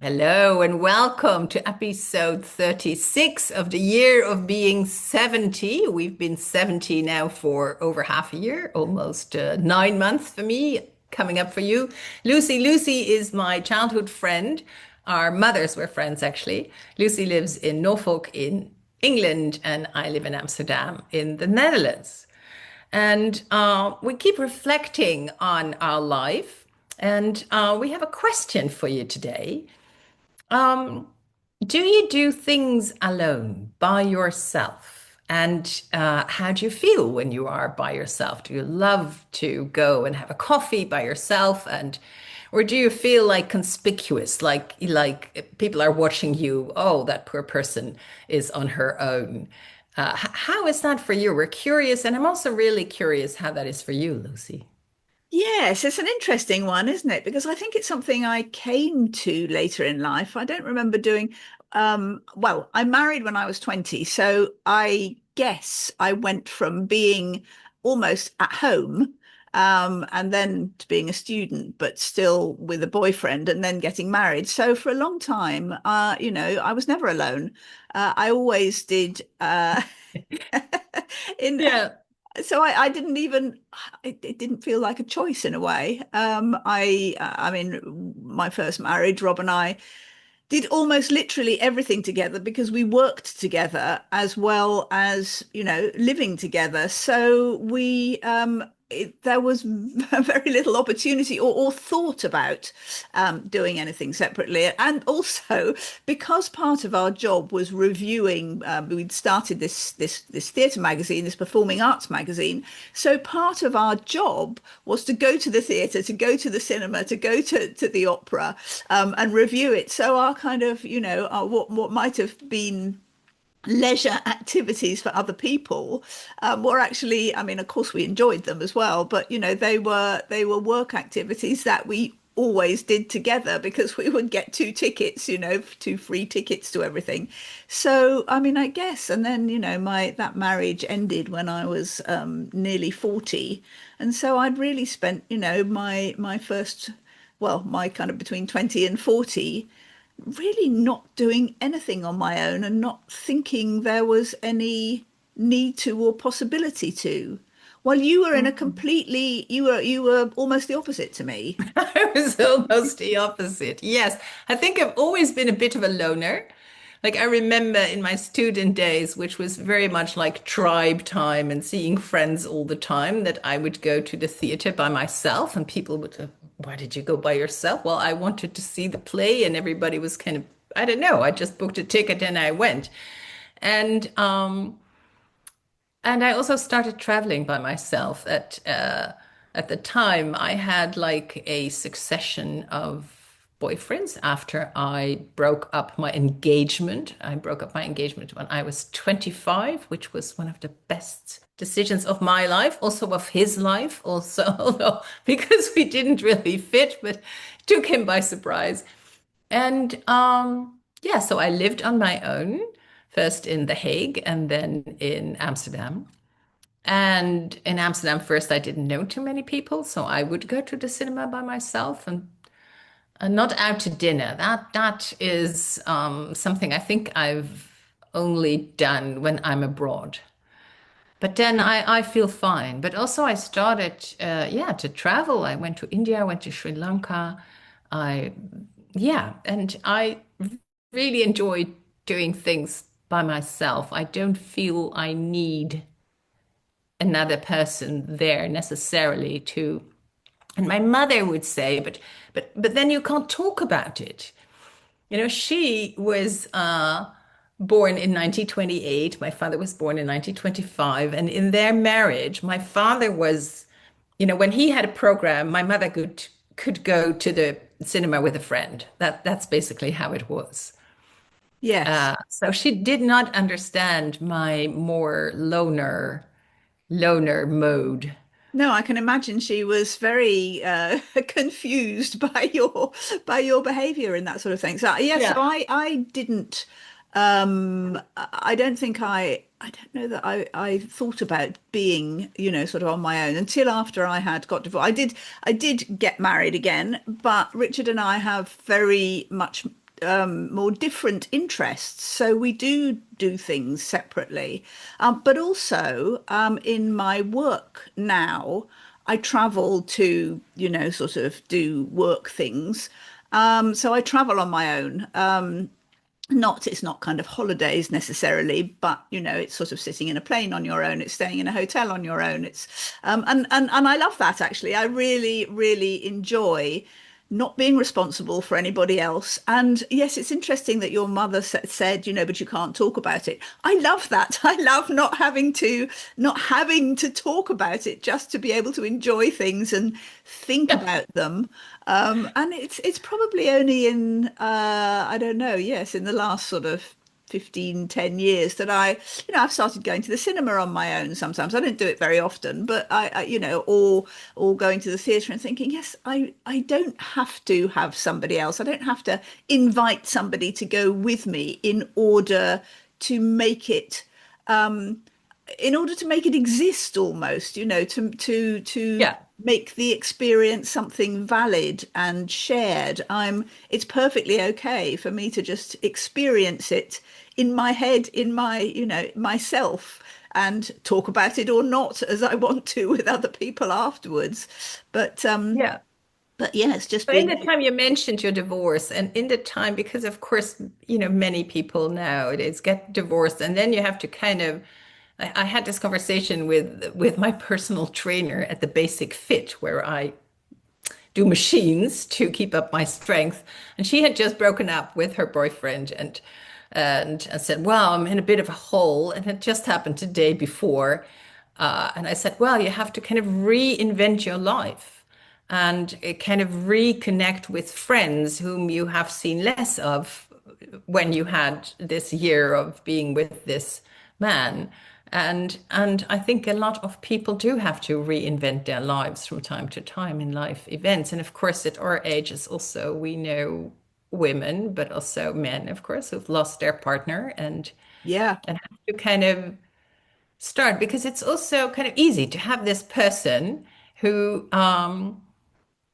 Hello and welcome to episode 36 of the year of being 70. We've been 70 now for over half a year, almost 9 months for me, coming up for you. Lucy is my childhood friend. Our mothers were friends, actually. Lucy lives in Norfolk in England, and I live in Amsterdam in the Netherlands. And we keep reflecting on our life. And we have a question for you today. Um, do you do things alone by yourself? And how do you feel when you are by yourself? Do you love to go and have a coffee by yourself, or do you feel like conspicuous, like people are watching you? Oh, that poor person is on her own. How is that for you? We're curious, and I'm also really curious how that is for you, Lucy. Yes, it's an interesting one, isn't it? Because I think it's something I came to later in life. I don't remember doing, well, I married when I was 20, so I guess I went from being almost at home, and then to being a student, but still with a boyfriend, and then getting married. So for a long time, I was never alone. I always did, in Yeah. so I didn't even it didn't feel like a choice in a way. I mean, my first marriage, Rob and I did almost literally everything together because we worked together as well as, living together. So there was very little opportunity or thought about doing anything separately. And also because part of our job was reviewing, we'd started this theatre magazine, this performing arts magazine. So part of our job was to go to the theatre, to go to the cinema, to go to the opera, and review it. So our kind of, what might have been leisure activities for other people were actually, I mean, of course we enjoyed them as well, but they were work activities that we always did together because we would get two tickets, two free tickets to everything. So I mean, I guess, and then my that marriage ended when I was nearly 40, and so I'd really spent my first, well, my kind of between 20 and 40 really not doing anything on my own and not thinking there was any need to or possibility to. Well, you were in a completely, you were almost the opposite to me. I was almost the opposite. Yes, I think I've always been a bit of a loner. Like I remember in my student days, which was very much like tribe time and seeing friends all the time, that I would go to the theater by myself and people would, why did you go by yourself? Well, I wanted to see the play and everybody was kind of, I don't know, I just booked a ticket and I went. And and I also started traveling by myself. At the time, I had like a succession of boyfriends after I broke up my engagement. I broke up my engagement when I was 25, which was one of the best decisions of my life, also of his life, also, although because we didn't really fit, but took him by surprise. And yeah, so I lived on my own, first in The Hague and then in Amsterdam. And in Amsterdam, first, I didn't know too many people, so I would go to the cinema by myself and not out to dinner. That is something I think I've only done when I'm abroad. But then I feel fine. But also I started, yeah, to travel. I went to India, I went to Sri Lanka. I, yeah, and I really enjoy doing things by myself. I don't feel I need another person there necessarily to. And my mother would say, but then you can't talk about it. You know, she was born in 1928. My father was born in 1925. And in their marriage, my father was, when he had a program, my mother could go to the cinema with a friend. That's basically how it was. Yes. So she did not understand my more loner mode. No, I can imagine she was very confused by your behavior and that sort of thing. So yeah, so Yeah. I didn't I don't think I don't know that I thought about being, sort of on my own until after I had got divorced. I did get married again, but Richard and I have very much more different interests. So we do things separately. But also in my work now, I travel to, sort of do work things. So I travel on my own. It's not kind of holidays necessarily, but it's sort of sitting in a plane on your own, it's staying in a hotel on your own. It's and I love that actually. I really, really enjoy not being responsible for anybody else. And yes, it's interesting that your mother said, but you can't talk about it. I love that. I love not having to talk about it, just to be able to enjoy things and think Yeah. about them. And it's probably only in I don't know, yes, in the last sort of 15, 10 years that I've started going to the cinema on my own sometimes. I don't do it very often, but or going to the theatre and thinking, yes, I don't have to have somebody else. I don't have to invite somebody to go with me to make it um, in order to make it exist almost, to Yeah. make the experience something valid and shared. It's perfectly okay for me to just experience it in my head, in myself, and talk about it or not as I want to with other people afterwards. But Yeah. yeah, it's just So in being the time you mentioned your divorce, and in the time, because of course, many people nowadays get divorced, and then you have to kind of, I had this conversation with my personal trainer at the Basic Fit, where I do machines to keep up my strength. And she had just broken up with her boyfriend and I said, well, I'm in a bit of a hole. And it just happened the day before. And I said, well, you have to kind of reinvent your life and kind of reconnect with friends whom you have seen less of when you had this year of being with this man. And I think a lot of people do have to reinvent their lives from time to time in life events. And of course, at our ages also, we know women, but also men, of course, who've lost their partner yeah. and have to kind of start because it's also kind of easy to have this person who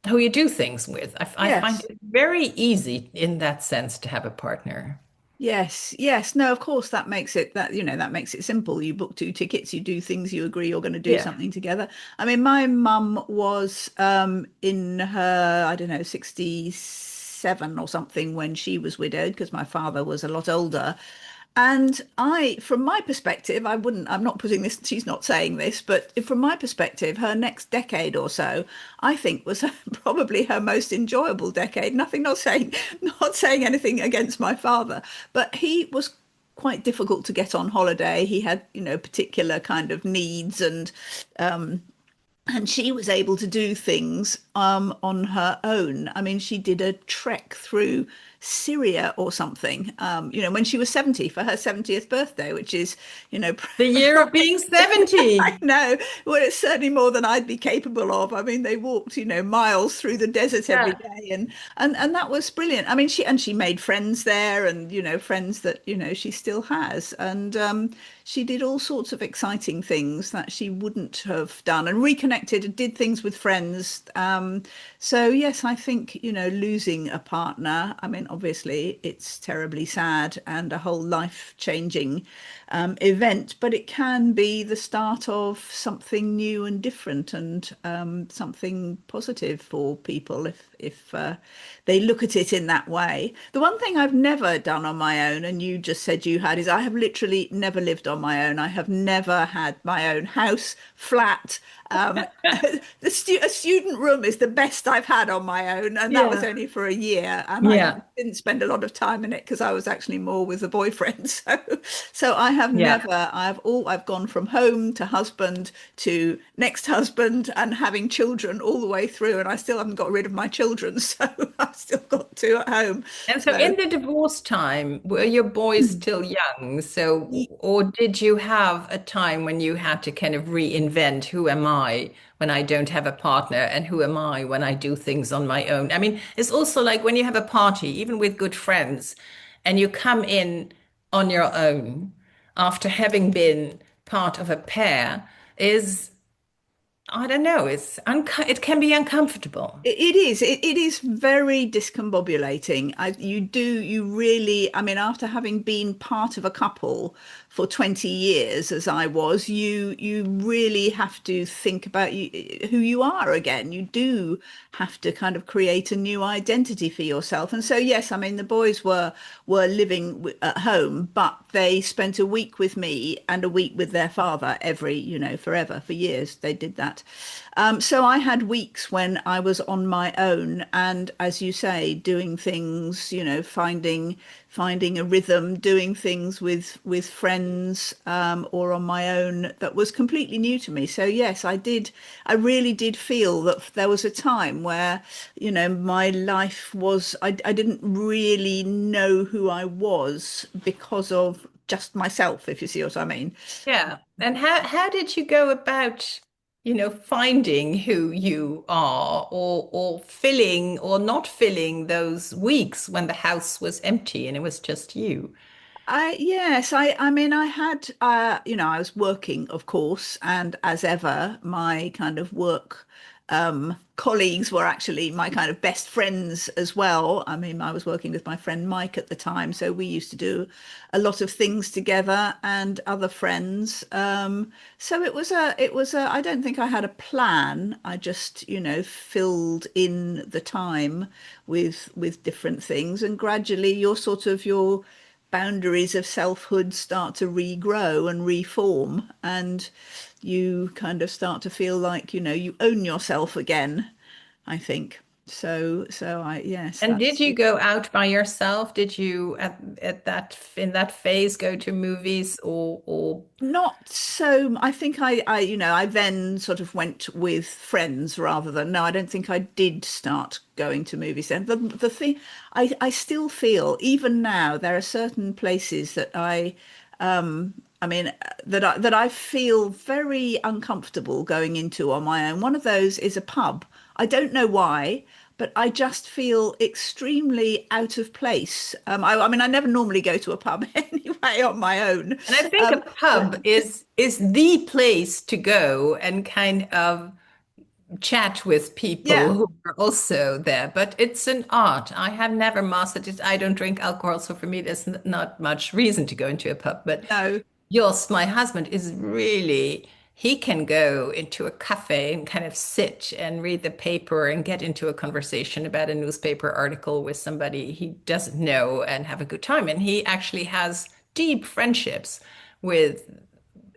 you do things with. I find Yes. it very easy in that sense to have a partner. Yes, yes. No, of course that makes it simple. You book two tickets, you do things, you agree you're going to do Yeah. something together. I mean, my mum was in her, I don't know, 67 or something when she was widowed because my father was a lot older. And from my perspective, I'm not putting this, she's not saying this, but from my perspective, her next decade or so, I think was probably her most enjoyable decade. Not saying anything against my father, but he was quite difficult to get on holiday. He had, particular kind of needs and she was able to do things on her own. I mean, she did a trek through Syria or something, when she was 70 for her 70th birthday, which is, The year of being I 70. know. Well, it's certainly more than I'd be capable of. I mean, they walked, miles through the desert every Yeah. day, and that was brilliant. I mean, she made friends there, and friends that she still has, and she did all sorts of exciting things that she wouldn't have done, and reconnected and did things with friends. So yes, I think losing a partner. I mean, obviously, it's terribly sad and a whole life-changing event, but it can be the start of something new and different and something positive for people if they look at it in that way. The one thing I've never done on my own, and you just said you had, is I have literally never lived on my own. I have never had my own house, flat. Um, a student room is the best I've had on my own, and that was Yeah. only for a year. And I Yeah. didn't spend a lot of time in it because I was actually more with the boyfriend. So I have Yeah. never, I've gone from home to husband to next husband and having children all the way through, and I still haven't got rid of my children, so I've still got two at home. And so So in the divorce time, were your boys still young? So, or did you have a time when you had to kind of reinvent who am I when I don't have a partner and who am I when I do things on my own? I mean, it's also like when you have a party, even with good friends, and you come in on your own after having been part of a pair, is I don't know, it can be uncomfortable. It is. It is very discombobulating. You really, I mean, after having been part of a couple for 20 years, as I was, you really have to think about who you are again. You do have to kind of create a new identity for yourself. And so, yes, I mean, the boys were living at home, but they spent a week with me and a week with their father every, forever, for years. They did that. So I had weeks when I was on my own, and as you say, doing things, finding a rhythm, doing things with friends, or on my own that was completely new to me. So yes, I really did feel that there was a time where, my life was, I didn't really know who I was because of just myself, if you see what I mean. Yeah. And how did you go about, finding who you are or filling or not filling those weeks when the house was empty and it was just you? I mean, I had, I was working, of course, and as ever, my kind of work colleagues were actually my kind of best friends as well. I mean, I was working with my friend Mike at the time, so we used to do a lot of things together and other friends. So I don't think I had a plan. I just, filled in the time with different things, and gradually your boundaries of selfhood start to regrow and reform, and you kind of start to feel like, you own yourself again, I think. So yes, And did that's you go out by yourself? Did you at that in that phase go to movies or not so. I think I then sort of went with friends rather than, no, I don't think I did start going to movies then. The thing, I still feel, even now, there are certain places that I mean, that I feel very uncomfortable going into on my own. One of those is a pub. I don't know why, but I just feel extremely out of place. I mean, I never normally go to a pub anyway on my own. and I think a Um, but pub is the place to go and kind of chat with people yeah, who are also there. But it's an art. I have never mastered it. I don't drink alcohol, so for me, there's not much reason to go into a pub. But no, Jos, my husband, is really, he can go into a cafe and kind of sit and read the paper and get into a conversation about a newspaper article with somebody he doesn't know and have a good time. And he actually has deep friendships with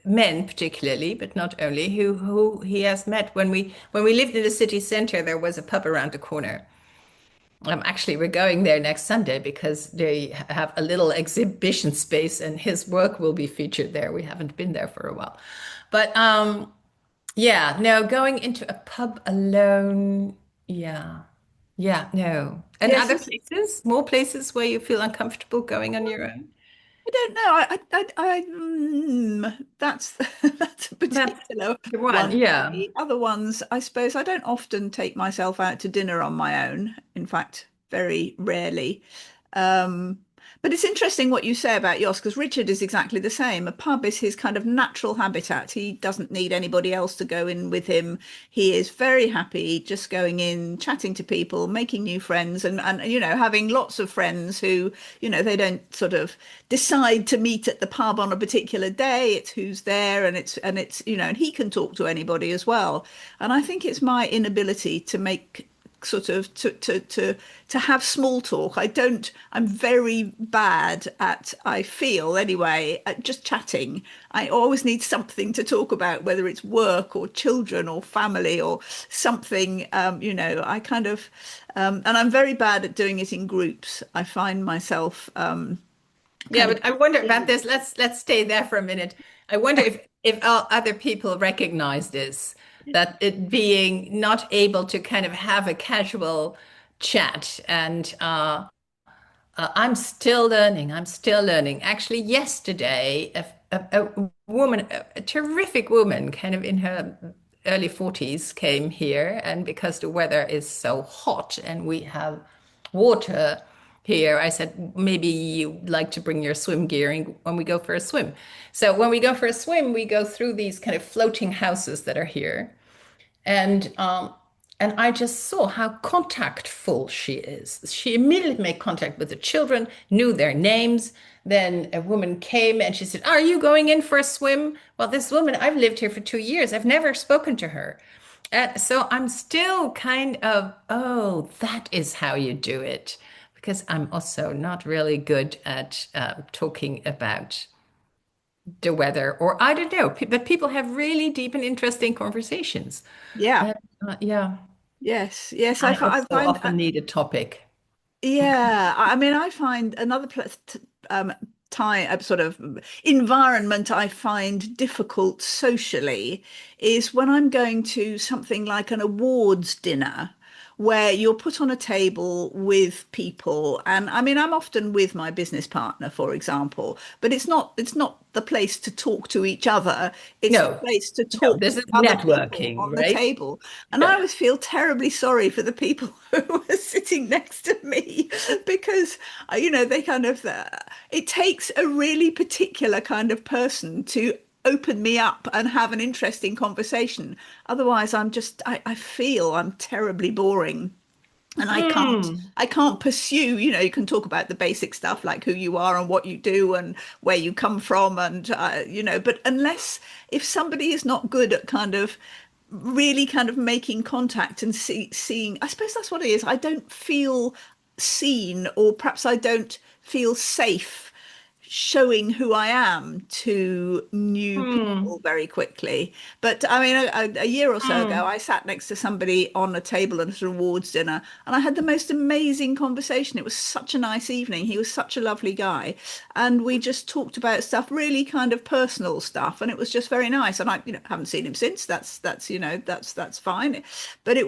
men particularly, but not only, who he has met. When we lived in the city center, there was a pub around the corner. Actually, we're going there next Sunday because they have a little exhibition space and his work will be featured there. We haven't been there for a while. But yeah, no, going into a pub alone, yeah. Yeah, no. And yes, other places, more places where you feel uncomfortable going on your own. I don't know. That's that's a That's particular the one, one for yeah. me. Other ones, I suppose, I don't often take myself out to dinner on my own. In fact, very rarely. Um, but it's interesting what you say about yours, because Richard is exactly the same. A pub is his kind of natural habitat. He doesn't need anybody else to go in with him. He is very happy just going in, chatting to people, making new friends, and having lots of friends who, they don't sort of decide to meet at the pub on a particular day. It's who's there, and it's and he can talk to anybody as well. And I think it's my inability to make sort of to have small talk. I'm very bad at, I feel anyway, at just chatting. I always need something to talk about, whether it's work or children or family or something. I kind of and I'm very bad at doing it in groups. I find myself Yeah, kind of but I wonder about this. Let's stay there for a minute. I wonder if other people recognize this, that it being not able to kind of have a casual chat and I'm still learning. I'm still learning. Actually, yesterday, a woman, a terrific woman, kind of in her early 40s, came here. And because the weather is so hot and we have water here, I said, maybe you'd like to bring your swim gear when we go for a swim. So when we go for a swim, we go through these kind of floating houses that are here. And and I just saw how contactful she is. She immediately made contact with the children, knew their names. Then a woman came and she said, "Are you going in for a swim?" Well, this woman, I've lived here for 2 years. I've never spoken to her. And so I'm still kind of, oh, that is how you do it. Because I'm also not really good at talking about the weather, or I don't know, but people have really deep and interesting conversations. Yeah. And yeah, Yes. Yes. I I also find. often need a topic. Yeah, I mean, I find another time, sort of environment I find difficult socially is when I'm going to something like an awards dinner where you're put on a table with people. And I mean, I'm often with my business partner, for example, but it's not the place to talk to each other. It's the No, place to no, talk to this is the other people networking, on the right? table. And I always feel terribly sorry for the people who are sitting next to me because, they kind of, it takes a really particular kind of person to open me up and have an interesting conversation. Otherwise, I feel I'm terribly boring. And Hmm. I can't pursue, you can talk about the basic stuff like who you are and what you do and where you come from and, but if somebody is not good at kind of really kind of making contact and seeing, I suppose that's what it is. I don't feel seen, or perhaps I don't feel safe showing who I am to new Hmm. people very quickly. But I mean, a year or so ago, Hmm. I sat next to somebody on a table at an awards dinner, and I had the most amazing conversation. It was such a nice evening. He was such a lovely guy, and we just talked about stuff, really kind of personal stuff, and it was just very nice. And I, haven't seen him since. That's fine. But A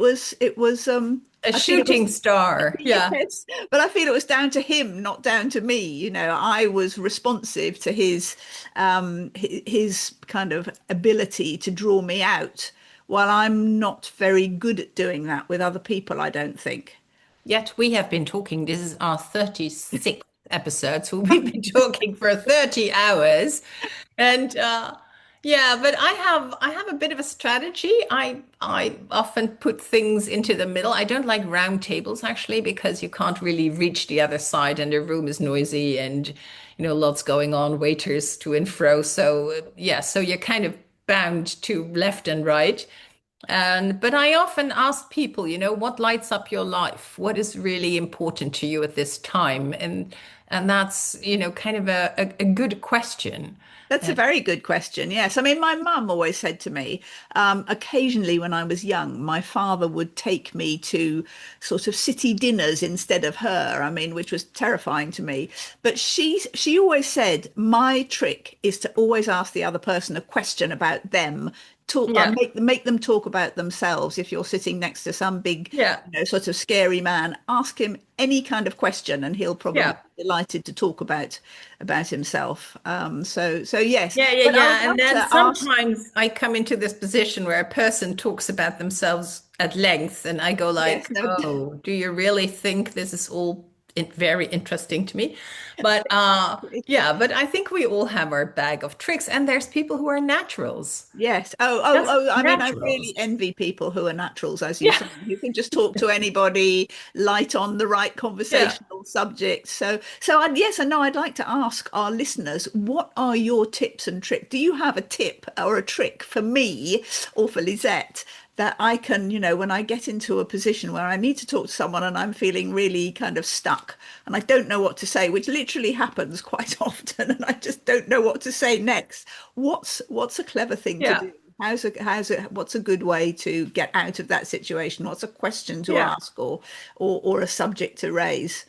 I feel it was shooting star. Yeah. yes, but I feel it was down to him, not down to me. I was responsive to his kind of ability to draw me out, while I'm not very good at doing that with other people, I don't think. Yet we have been talking. This is our 36th episode, so we've been talking for 30 hours. And yeah, but I have a bit of a strategy. I often put things into the middle. I don't like round tables actually because you can't really reach the other side and the room is noisy and lots going on, waiters to and fro. So yeah, so you're kind of bound to left and right. And but I often ask people, what lights up your life? What is really important to you at this time? And that's, kind of a good question. That's a very good question. Yes. I mean, my mum always said to me, occasionally when I was young, my father would take me to sort of city dinners instead of her. I mean, which was terrifying to me. But she always said, my trick is to always ask the other person a question about them. Yeah, Make them talk about themselves. If you're sitting next to some big, yeah, sort of scary man, ask him any kind of question, and he'll probably yeah. be delighted to talk about himself. So yes, Yeah, yeah, but I would yeah. And love then to ask. sometimes I come into this position where a person talks about themselves at length, and I go Yes, like, no, "Oh, do you really think this is all very interesting to me?" But yeah, but I think we all have our bag of tricks, and there's people who are naturals. yes. Just I mean, I really naturals. envy people who are naturals, as you Yeah, say, who can just talk to anybody, light on the right yeah. conversational subject. Yes, and no, I'd like to ask our listeners, what are your tips and tricks? Do you have a tip or a trick for me or for Lisette that I can, when I get into a position where I need to talk to someone and I'm feeling really kind of stuck and I don't know what to say, which literally happens quite often, and I just don't know what to say next. What's a clever thing to Yeah. do? What's a good way to get out of that situation? What's a question to Yeah. ask, or a subject to raise?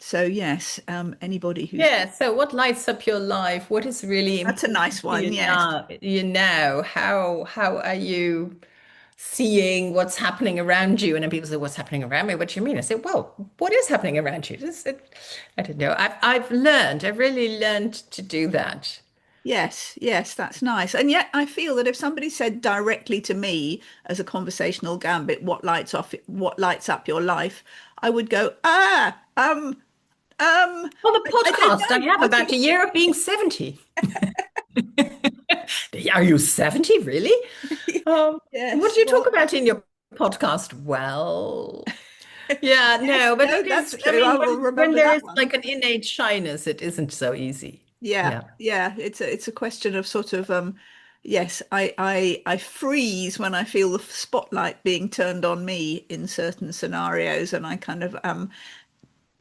So yes, anybody who's got Yeah. So what lights up your life? What is really that's a nice important to one. you Yes. now? How are you seeing what's happening around you? And then people say, "What's happening around me? What do you mean?" I say, "Well, what is happening around you?" I don't know. I've really learned to do that. Yes, yes, that's nice. And yet I feel that if somebody said directly to me as a conversational gambit, what lights up your life, I would go, Well, the I don't podcast I know. have What do about you a year of being 70. Are you 70, really? What Yes. do you talk Well, about in your podcast? Well, yeah, yes, no, but no, it that's is, I true. I mean, will when remember there that is one. like an innate shyness, it isn't so easy. Yeah, Yeah. yeah. It's a question of sort of yes, I freeze when I feel the spotlight being turned on me in certain scenarios, and I kind of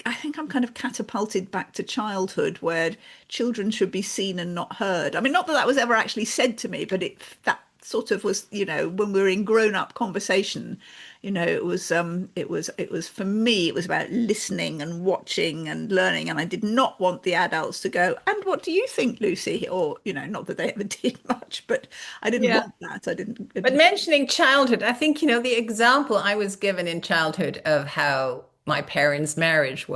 I think I'm kind of catapulted back to childhood where children should be seen and not heard. I mean, not that that was ever actually said to me, but it that sort of was, when we were in grown-up conversation, it was for me, it was about listening and watching and learning, and I did not want the adults to go, "And what do you think, Lucy?" Or, not that they ever did much, but I didn't Yeah. want that. I But didn't. mentioning childhood, I think, the example I was given in childhood of how my parents' marriage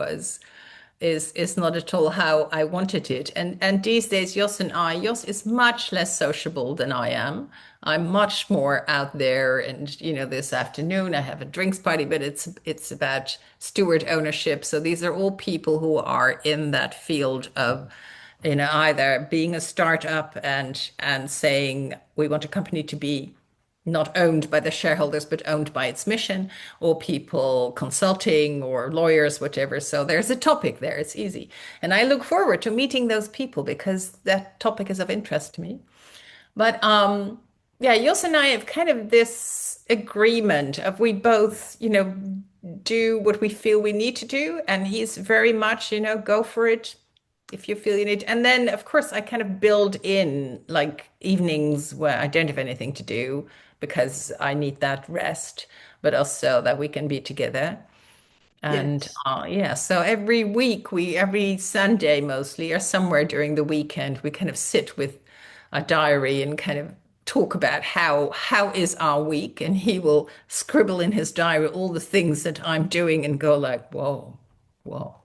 is not at all how I wanted it. And these days, Jos is much less sociable than I am. I'm much more out there. And this afternoon I have a drinks party, but it's about steward ownership. So these are all people who are in that field of either being a startup and saying we want a company to be not owned by the shareholders, but owned by its mission, or people consulting or lawyers, whatever. So there's a topic there. It's easy. And I look forward to meeting those people because that topic is of interest to me. But yeah, Jos and I have kind of this agreement of we both, do what we feel we need to do. And he's very much, go for it if you feel you need. And then, of course, I kind of build in like evenings where I don't have anything to do because I need that rest, but also that we can be together. And Yes. yeah, so every Sunday mostly, or somewhere during the weekend, we kind of sit with a diary and kind of talk about how is our week, and he will scribble in his diary all the things that I'm doing and go like, whoa, whoa.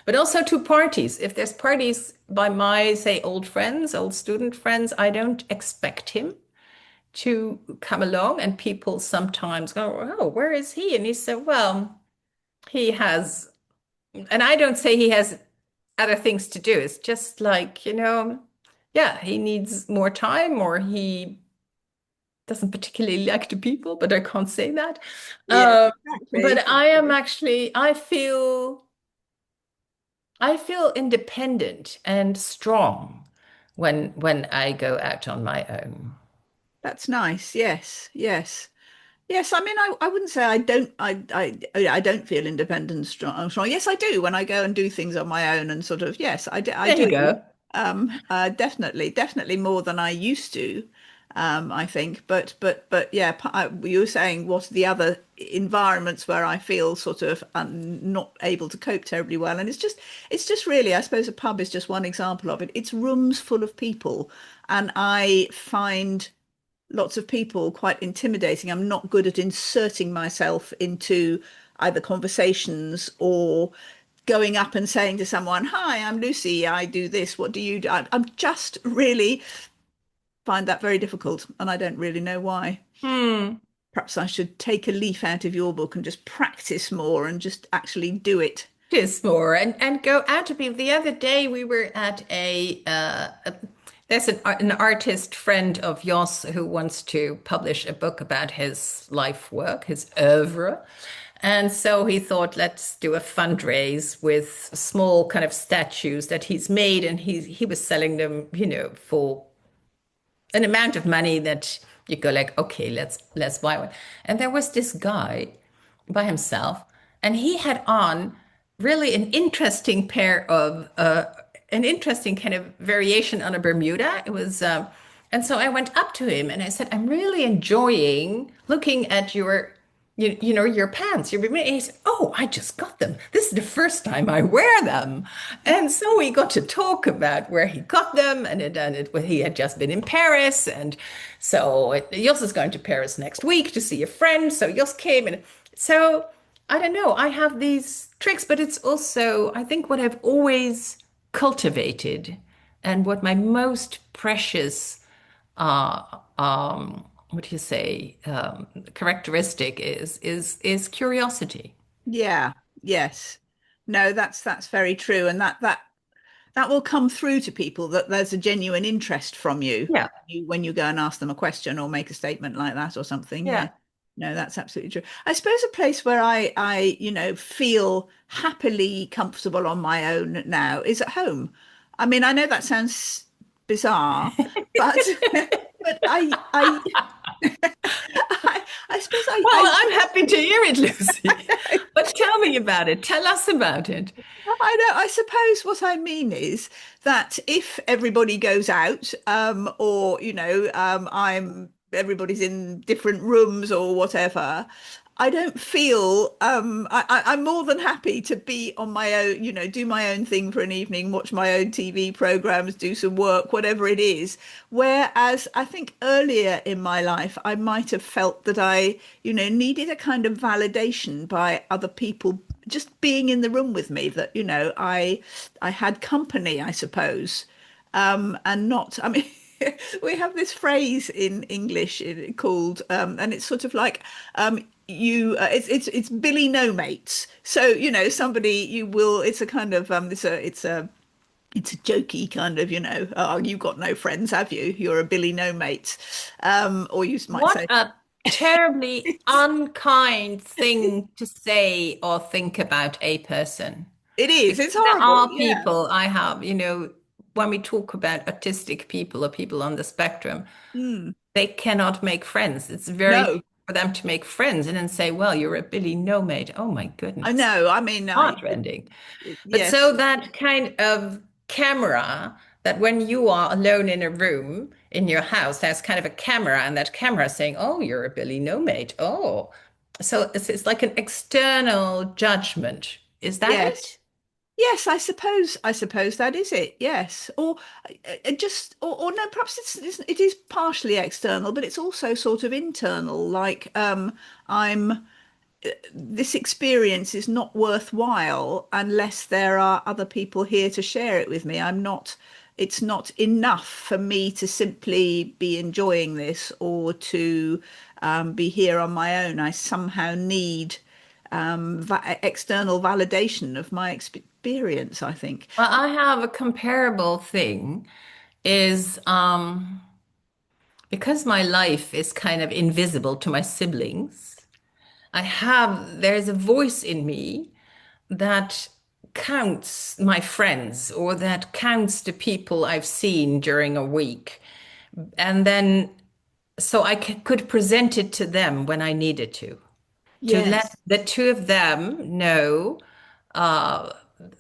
But also to parties. If there's parties by my, say, old friends, old student friends, I don't expect him to come along, and people sometimes go, oh, where is he? And he said, well, he has, and I don't say he has other things to do. It's just like, yeah, he needs more time or he doesn't particularly like the people, but I can't say that. Yes, Um, exactly, but I am exactly. actually, I feel independent and strong when I go out on my own. That's nice. Yes, yes. Yes, I mean, I wouldn't say I don't feel independent strong. Yes, I do when I go and do things on my own and sort of, yes, I There you do. go. Definitely more than I used to, I think. But yeah, you were saying what are the other environments where I feel sort of not able to cope terribly well, and it's just really, I suppose a pub is just one example of it. It's rooms full of people, and I find lots of people quite intimidating. I'm not good at inserting myself into either conversations or going up and saying to someone, "Hi, I'm Lucy. I do this. What do you do?" I'm just really find that very difficult, and I don't really know why. Hmm. Perhaps I should take a leaf out of your book and just practice more and just actually do it. Just more and go out to people. The other day we were at there's an artist friend of Jos who wants to publish a book about his life work, his oeuvre. And so he thought, let's do a fundraise with small kind of statues that he's made, and he was selling them, for an amount of money that you go like, okay, let's buy one. And there was this guy by himself, and he had on really an interesting kind of variation on a Bermuda. It was, and so I went up to him and I said, I'm really enjoying looking at your pants, your Bermuda. And he said, oh, I just got them. This is the first time I wear them. And so we got to talk about where he got them, he had just been in Paris. And so Jos is going to Paris next week to see a friend. So Jos came, and so I don't know. I have these tricks, but it's also, I think, what I've always cultivated and what my most precious, uh, what do you say, characteristic is curiosity. Yeah, yes. No, that's very true. And that that will come through to people that there's a genuine interest from Yeah, when you go and ask them a question or make a statement like that or something. Yeah. yeah. No, that's absolutely true. I suppose a place where feel happily comfortable on my own now is at home. I mean, I know that sounds bizarre, but but I suppose Well, I'm happy to hear it, Lucy. But tell me about it. Tell us about it. I know. I suppose what I mean is that if everybody goes out, or I'm everybody's in different rooms or whatever, I don't feel I'm more than happy to be on my own, do my own thing for an evening, watch my own TV programs, do some work, whatever it is. Whereas I think earlier in my life, I might have felt that I needed a kind of validation by other people just being in the room with me, that I had company, I suppose, and not. I mean, we have this phrase in English called, and it's sort of like you. It's Billy no mates. So somebody you will. It's a kind of it's a jokey kind of, oh, you got no friends, have you? You're a Billy no mates, or you might What say. a terribly unkind thing to say or think about a person. It is. Because It's there horrible. are Yeah. people I have, when we talk about autistic people or people on the spectrum, Mm. they cannot make friends. It's very hard No, for them to make friends and then say, well, you're a Billy no mate. Oh my I goodness. know. I mean, Heartrending. But yes, so that kind of camera that when you are alone in a room in your house, there's kind of a camera, and that camera saying, "Oh, you're a Billy no mate." Oh, so it's like an external judgment. Is that yes, it? yes. I suppose that is it. Yes, or just, or no, perhaps it is partially external, but it's also sort of internal. Like, I'm this experience is not worthwhile unless there are other people here to share it with me. It's not enough for me to simply be enjoying this or to be here on my own. I somehow need va external validation of my experience, I think. Well, I have a comparable thing is because my life is kind of invisible to my siblings. There's a voice in me that counts my friends or that counts the people I've seen during a week. And then, so could present it to them when I needed to let Yes, the two of them know uh,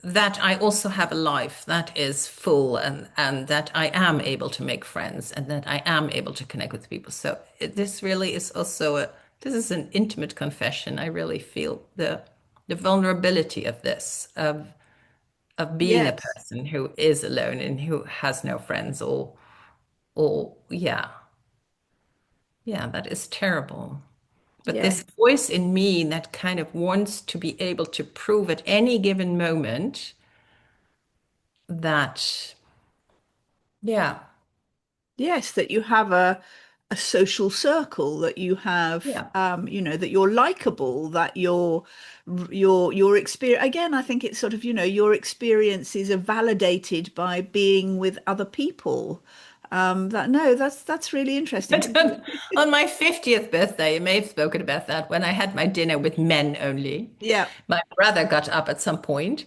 that I also have a life that is full and that I am able to make friends and that I am able to connect with people. So this really is also this is an intimate confession. I really feel the vulnerability of this, of being a yes, person who is alone and who has no friends or yeah, yeah, that is terrible. But yes, this voice in me that kind of wants to be able to prove at any given moment that, yeah, yes, that you have a social circle, that you have yeah. that you're likable, that your experience, again, I think it's sort of, your experiences are validated by being with other people. That No, that's really interesting. And on my 50th birthday, you may have spoken about that, when I had my dinner with men only. Yeah. My brother got up at some point,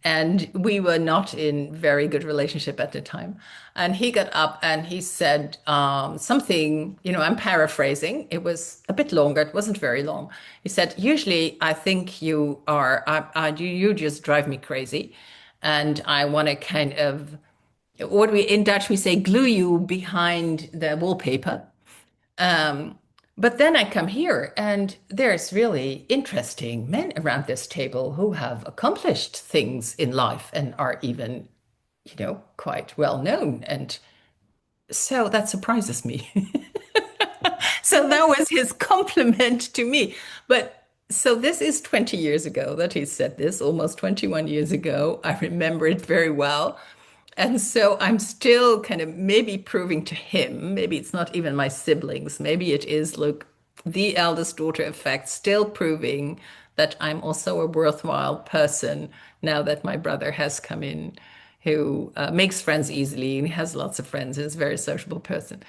and we were not in very good relationship at the time. And he got up and he said something, I'm paraphrasing. It was a bit longer. It wasn't very long. He said, usually I think you just drive me crazy. And I want to kind of, what we in Dutch we say, glue you behind the wallpaper. Um, but then I come here, and there's really interesting men around this table who have accomplished things in life and are even, quite well known. And so that surprises me. So that Yes. was his compliment to me. But so this is 20 years ago that he said this, almost 21 years ago. I remember it very well. And so I'm still kind of maybe proving to him, maybe it's not even my siblings, maybe it is, look, the eldest daughter effect, still proving that I'm also a worthwhile person now that my brother has come in, who makes friends easily and has lots of friends and is a very sociable person.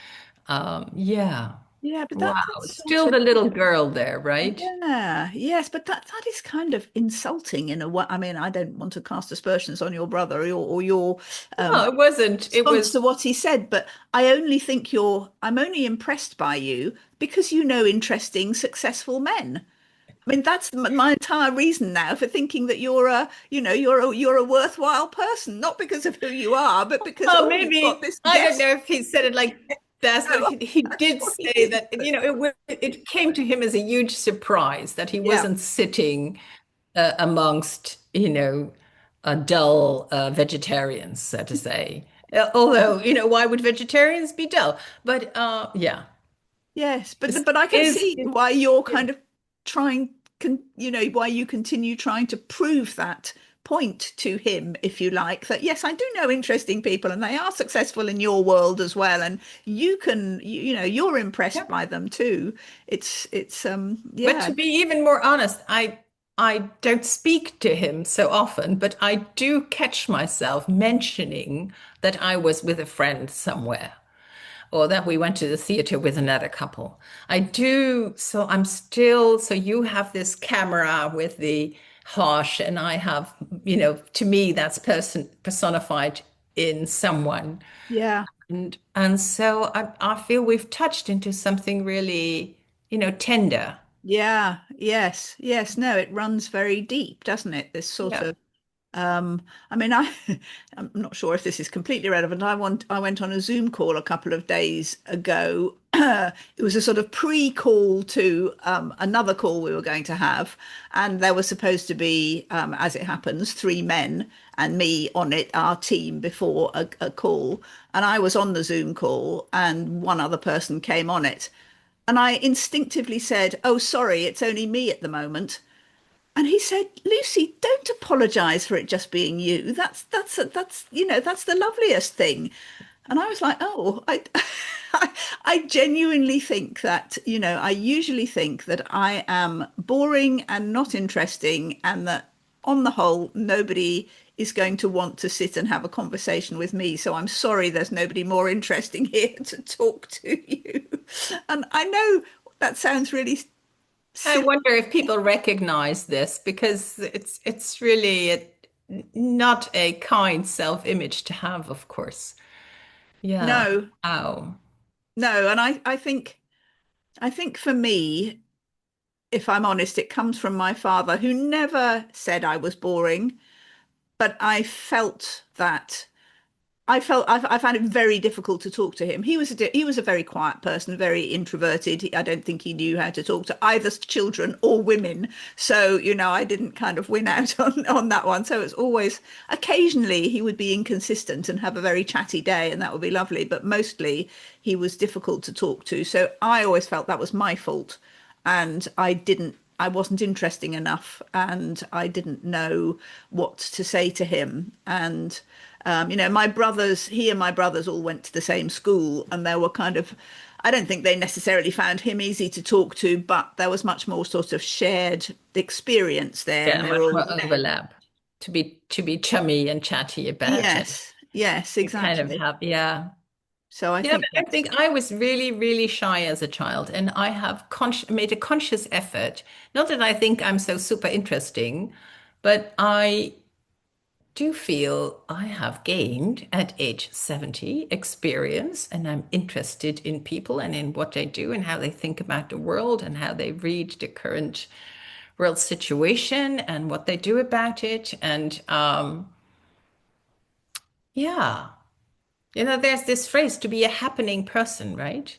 Yeah. Yeah, but Wow. that's sort Still of, the little girl there, right? yeah, yes, but that is kind of insulting in a way. I mean, I don't want to cast aspersions on your brother or your No, it wasn't. It response to was, what he said, but I'm only impressed by you because you know interesting, successful men. I mean, that's my entire reason now for thinking that you're a worthwhile person, not because of who you are, but because, oh, oh, you've got maybe, this I don't guest. know if he said it like that, but No, he that's did what he say didn't. that, But it came to him as a huge surprise that he yeah, wasn't sitting amongst, dull vegetarians, so to say. Although, why would vegetarians be dull? But yeah, yes, this but I can is, see why you're kind of trying, why you continue trying to prove that point to him, if you like, that yes, I do know interesting people and they are successful in your world as well, and you're yeah. impressed by them too. But Yeah, to be even more honest, I don't speak to him so often, but I do catch myself mentioning that I was with a friend somewhere or that we went to the theater with another couple. I do. So so you have this camera with the harsh, and I have, to me, that's personified in someone. yeah. And so I feel we've touched into something really, tender. Yeah, yes, yes. No, it runs very deep, doesn't it? This sort Yeah. of I mean, I'm not sure if this is completely relevant. I went on a Zoom call a couple of days ago. It was a sort of pre-call to another call we were going to have, and there was supposed to be, as it happens, three men and me on it, our team before a call. And I was on the Zoom call, and one other person came on it. And I instinctively said, "Oh, sorry, it's only me at the moment." And he said, "Lucy, don't apologize for it just being you. That's the loveliest thing." And I was like, "Oh, I genuinely think that, I usually think that I am boring and not interesting, and that on the whole, nobody is going to want to sit and have a conversation with me. So I'm sorry there's nobody more interesting here to talk to you." And I know that sounds really I silly. wonder if people recognize this because it's really not a kind self-image to have, of course. Yeah. No, Wow. no. And I think for me, if I'm honest, it comes from my father, who never said I was boring, but I found it very difficult to talk to him. He was a very quiet person, very introverted. I don't think he knew how to talk to either children or women. So, I didn't kind of win out on that one. So it's always occasionally he would be inconsistent and have a very chatty day, and that would be lovely. But mostly he was difficult to talk to. So I always felt that was my fault, and I wasn't interesting enough, and I didn't know what to say to him. And he and my brothers all went to the same school, and there were kind of, I don't think they necessarily found him easy to talk to, but there was much more sort of shared experience there, Yeah, and they were much all more overlap to be chummy and chatty about it. yes, yes, You kind of exactly. have, yeah. So I Yeah, think but I that's think I was really, really shy as a child, and I have made a conscious effort. Not that I think I'm so super interesting, but I do feel I have gained at age 70 experience, and I'm interested in people and in what they do and how they think about the world and how they read the current world situation and what they do about it. And yeah, there's this phrase to be a happening person, right?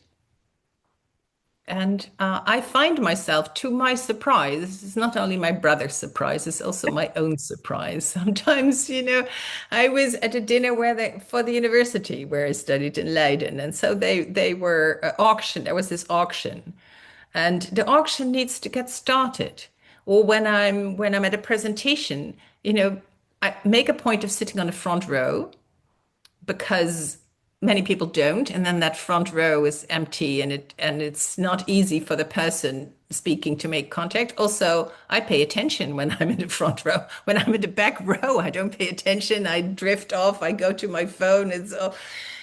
And I find myself, to my surprise, it's not only my brother's surprise, it's also my own surprise. Sometimes, I was at a dinner for the university where I studied in Leiden, and so they were auction. There was this auction, and the auction needs to get started. Or when I'm at a presentation, I make a point of sitting on the front row because many people don't, and then that front row is empty, and it's not easy for the person speaking to make contact. Also, I pay attention when I'm in the front row. When I'm in the back row, I don't pay attention. I drift off. I go to my phone. And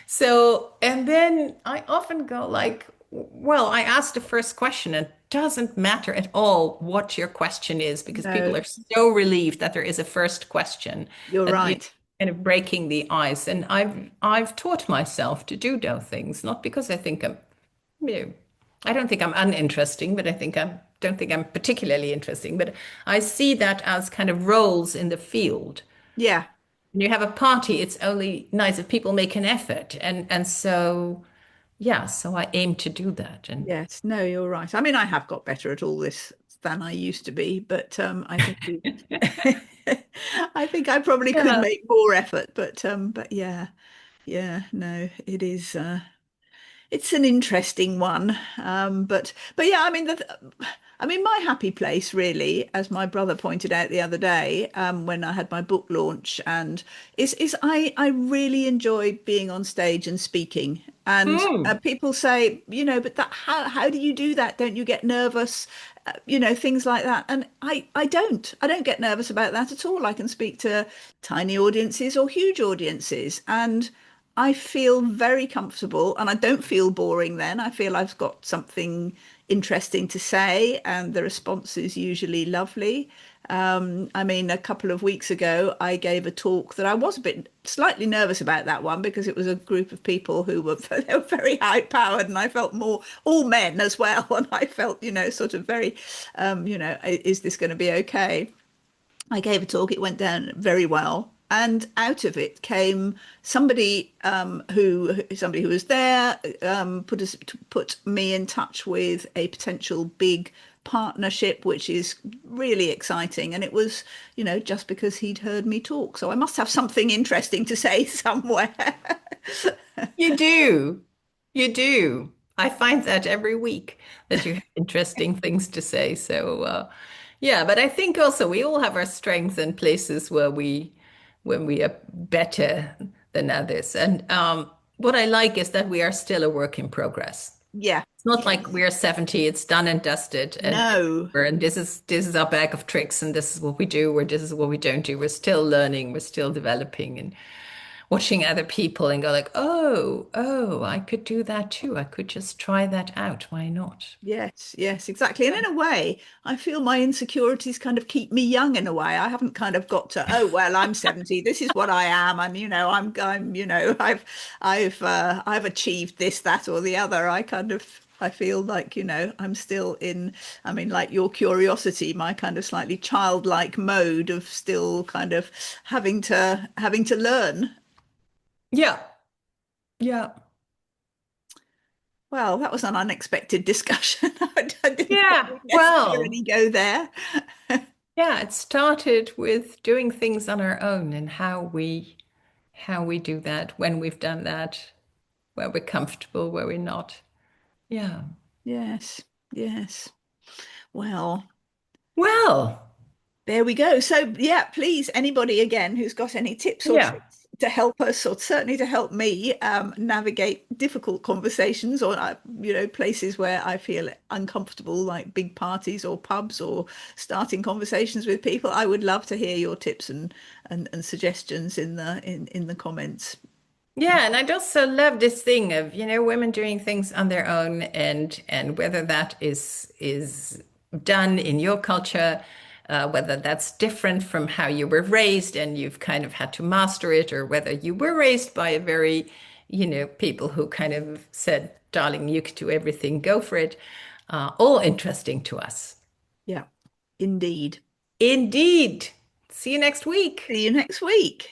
so, and then I often go like, well, I asked the first question. It doesn't matter at all what your question is because people No, are so relieved that there is a first question you're that you right. kind of breaking the ice. And I've taught myself to do those things, not because I think I'm, you know, I don't think I'm uninteresting, but I think I'm don't think I'm particularly interesting. But I see that as kind of roles in the field. Yeah. When you have a party, it's only nice if people make an effort. And so yeah, so I aim to do that. And Yes, no, you're right. I mean, I have got better at all this than I used to be, but I think I think I probably could yeah. make more effort, but yeah, no, it is it's an interesting one. But yeah, I mean I mean my happy place really, as my brother pointed out the other day, when I had my book launch, and is I really enjoy being on stage and speaking. And Hmm. people say, but that how do you do that? Don't you get nervous? Things like that. And I don't get nervous about that at all. I can speak to tiny audiences or huge audiences, and I feel very comfortable and I don't feel boring then. I feel I've got something interesting to say, and the response is usually lovely. I mean, a couple of weeks ago, I gave a talk that I was a bit slightly nervous about that one because it was a group of people who were they were very high powered, and I felt more all men as well, and I felt sort of very, is this going to be okay? I gave a talk, it went down very well. And out of it came somebody somebody who was there, put me in touch with a potential big partnership, which is really exciting. And it was, just because he'd heard me talk. So I must have something interesting to say somewhere. You do. You do. I find that every week that you have interesting things to say. So, yeah, but I think also we all have our strengths and places where when we are better than others. And what I like is that we are still a work in progress. Yeah. It's not like Yes. we're 70, it's done and dusted, and No. this is our bag of tricks, and this is what we do, or this is what we don't do. We're still learning, we're still developing, and watching other people and go like, oh, I could do that too. I could just try that out. Why not? Yes, yes, exactly. And in a way, I feel my insecurities kind of keep me young in a way. I haven't kind of got to, oh, well, I'm 70. This is what I am. And, I've achieved this, that, or the other. I feel like, I'm still in, I mean, like your curiosity, my kind of slightly childlike mode of still kind of having to learn. Yeah, yeah, Well, that was an unexpected discussion. I didn't think yeah. we'd Well, necessarily go there. yeah, it started with doing things on our own and how we do that, when we've done that, where we're comfortable, where we're not. Yeah. Yes, yes. Well, Well, there we go. So, yeah, please, anybody again who's got any tips or yeah. tricks to help us, or certainly to help me navigate difficult conversations, or places where I feel uncomfortable, like big parties or pubs, or starting conversations with people, I would love to hear your tips and suggestions in the comments. Yeah, and I'd also love this thing of, women doing things on their own, and whether that is done in your culture, whether that's different from how you were raised and you've kind of had to master it, or whether you were raised by a very, people who kind of said, darling, you can do everything, go for it. All interesting to us. Yeah, indeed. Indeed. See you next week. See you next week.